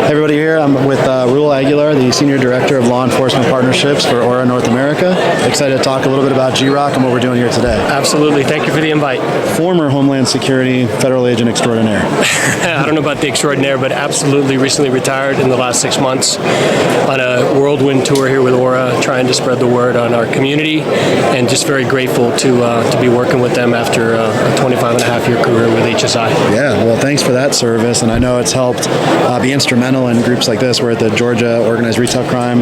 Everybody here, I'm with Raul Aguilar, the Senior Director of Law Enforcement Partnerships for Orca North America. Excited to talk a little bit about GROC and what we're doing here today. Absolutely. Thank you for the invite. Former Homeland Security Federal Agent Extraordinaire. I don't know about the extraordinaire, but absolutely recently retired in the last 6 months on a whirlwind tour here with Orca, trying to spread the word on our community, and just very grateful to be working with them after a 25-and-a-half-year career with HSI. Yeah, well, thanks for that service, and I know it's helped be instrumental in groups like this. We're at the Georgia Organized Retail Crime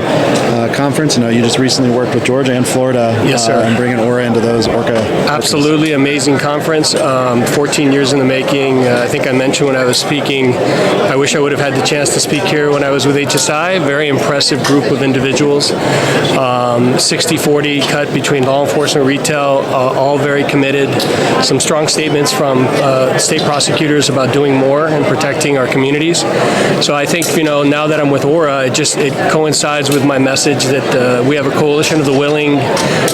Conference. You just recently worked with Georgia and Florida. Yes, sir. And bringing Orca into those Orca. Absolutely amazing conference. 14 years in the making. I think I mentioned when I was speaking, I wish I would have had the chance to speak here when I was with HSI. Very impressive group of individuals. 60-40 cut between law enforcement, retail, all very committed. Some strong statements from state prosecutors about doing more and protecting our communities. So I think, now that I'm with Orca, it coincides with my message that we have a coalition of the willing,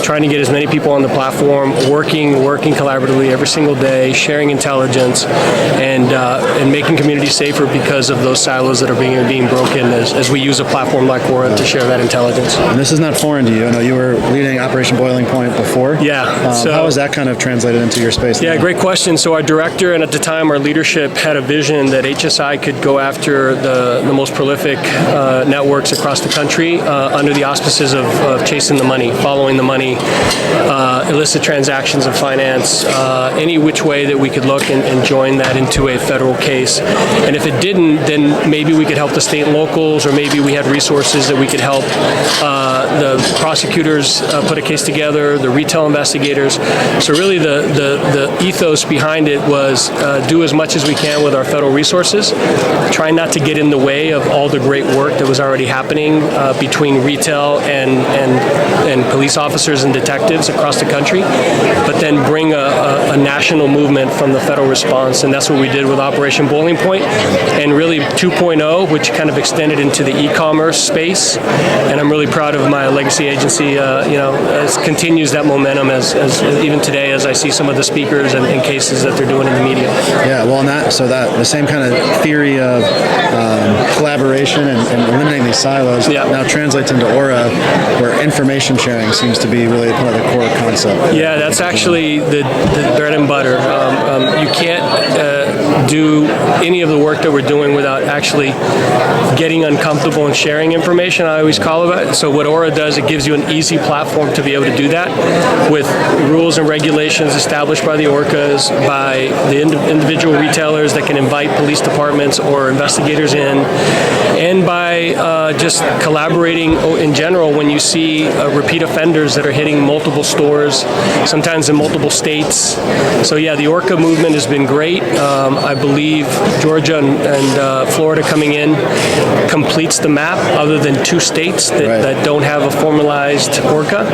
trying to get as many people on the platform, working collaboratively every single day, sharing intelligence, and making communities safer because of those silos that are being broken as we use a platform like Orca to share that intelligence. And this is not foreign to you. I know you were leading Operation Boiling Point before. Yeah. So how has that kind of translated into your space? Yeah, great question. So our director and at the time our leadership had a vision that HSI could go after the most prolific networks across the country under the auspices of chasing the money, following the money, illicit transactions of finance, any which way that we could look and join that into a federal case. And if it didn't, then maybe we could help the state and locals, or maybe we had resources that we could help the prosecutors put a case together, the retail investigators. So really the ethos behind it was do as much as we can with our federal resources, try not to get in the way of all the great work that was already happening between retail and police officers and detectives across the country, but then bring a national movement from the federal response. And that's what we did with Operation Boiling Point, and really 2.0, which kind of extended into the e-commerce space. And I'm really proud of my legacy agency, continues that momentum as even today, as I see some of the speakers and cases that they're doing in the media. Yeah, well, that the same kind of theory of collaboration and eliminating these silos now translates into Orca, where information sharing seems to be really kind of the core concept. Yeah, that's actually the bread and butter. You can't do any of the work that we're doing without actually getting uncomfortable and sharing information, I always call it. So what Orca does, it gives you an easy platform to be able to do that with rules and regulations established by the Orcas, by the individual retailers that can invite police departments or investigators in, and by just collaborating in general when you see repeat offenders that are hitting multiple stores, sometimes in multiple states. So yeah, the Orca movement has been great. I believe Georgia and Florida coming in completes the map, other than 2 states that don't have a formalized Orca.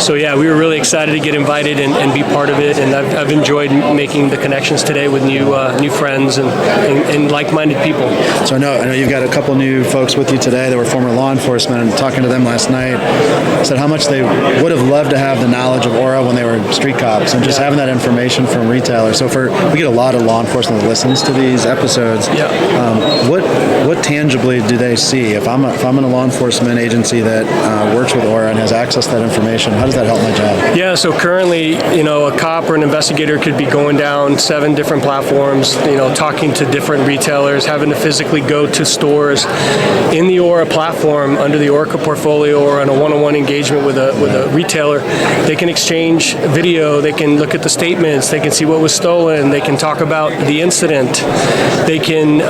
So yeah, we were really excited to get invited and be part of it, and I've enjoyed making the connections today with new friends and like-minded people. So I know you've got a couple new folks with you today that were former law enforcement, and talking to them last night, said how much they would have loved to have the knowledge of Orca when they were street cops, and just having that information from retailers. So we get a lot of law enforcement that listens to these episodes. What tangibly do they see? If I'm in a law enforcement agency that works with Orca and has access to that information, how does that help my job? Yeah, so currently, a cop or an investigator could be going down 7 different platforms, talking to different retailers, having to physically go to stores. In the Orca platform, under the Orca portfolio, or on a one-on-one engagement with a retailer, they can exchange video, they can look at the statements, they can see what was stolen, they can talk about the incident, they can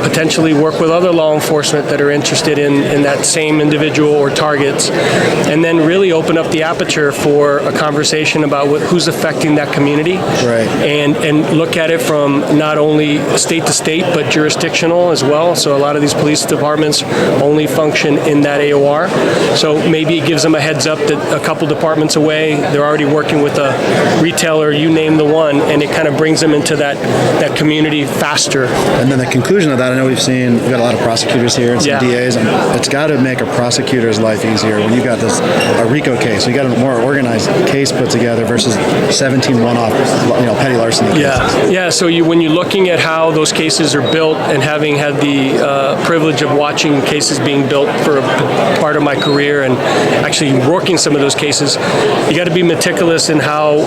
potentially work with other law enforcement that are interested in that same individual or targets, and then really open up the aperture for a conversation about who's affecting that community, and look at it from not only state to state but jurisdictional as well. So a lot of these police departments only function in that AOR, so maybe it gives them a heads up that a couple departments away they're already working with a retailer, you name the one, and it kind of brings them into that community faster. And then the conclusion of that, I know we've seen got a lot of prosecutors here and some DAs, and it's got to make a prosecutor's life easier when you got a RICO case. You got a more organized case put together versus 17 one-off, petty larceny cases. Yeah. So when you're looking at how those cases are built, and having had the privilege of watching cases being built for a part of my career, and actually working some of those cases, you got to be meticulous in how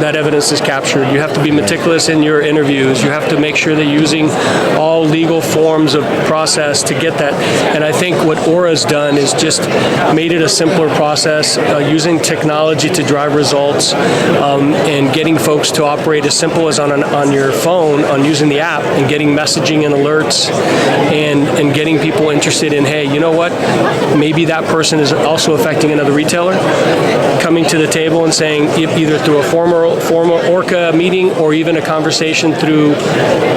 that evidence is captured. You have to be meticulous in your interviews. You have to make sure they're using all legal forms of process to get that. And I think what Aura's done is just made it a simpler process, using technology to drive results, and getting folks to operate as simple as on your phone, on using the app, and getting messaging and alerts, and getting people interested in, hey, you know what? Maybe that person is also affecting another retailer. Coming to the table and saying, either through a formal Orca meeting, or even a conversation through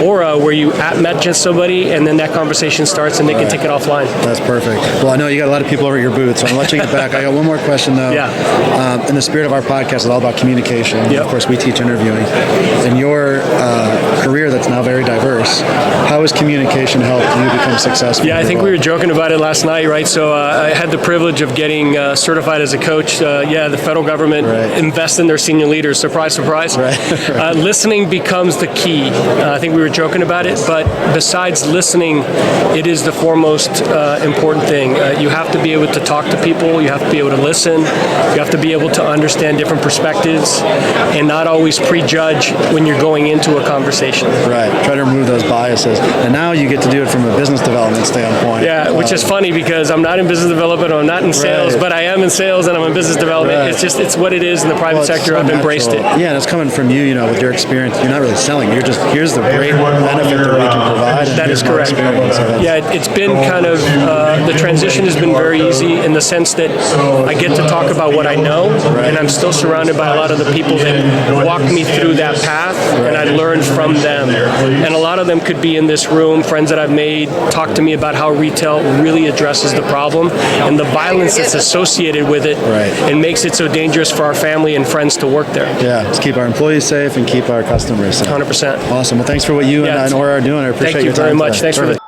Aura where you met just somebody, and then that conversation starts and they can take it offline. That's perfect. Well, I know you got a lot of people over at your booth, so I'll let you get back. I got one more question, though. Yeah. In the spirit of our podcast, it's all about communication. Yep. Of course, we teach interviewing. In your career that's now very diverse, how has communication helped you become successful? Yeah, I think we were joking about it last night, right? So I had the privilege of getting certified as a coach. The federal government invests in their senior leaders. Surprise, surprise. Right. Listening becomes the key. I think we were joking about it, but besides listening, it is the foremost important thing. You have to be able to talk to people. You have to be able to listen. You have to be able to understand different perspectives, and not always prejudge when you're going into a conversation. Right. Try to remove those biases. And now you get to do it from a business development standpoint. Yeah, which is funny because I'm not in business development, or I'm not in sales, but I am in sales and I'm in business development. Right. It's what it is in the private sector. I've embraced it. Yeah, and it's coming from you, with your experience. You're not really selling. You're just, here's the great benefit that we can provide. That is correct. It's been kind of, the transition has been very easy in the sense that I get to talk about what I know, and I'm still surrounded by a lot of the people that walk me through that path, and I learn from them. And a lot of them could be in this room, friends that I've made, talk to me about how retail really addresses the problem and the violence that's associated with it, and makes it so dangerous for our family and friends to work there. Yeah, let's keep our employees safe and keep our customers safe. 100%. Awesome. Well, thanks for what you and Auror are doing. I appreciate your time. Thank you very much. Thanks for the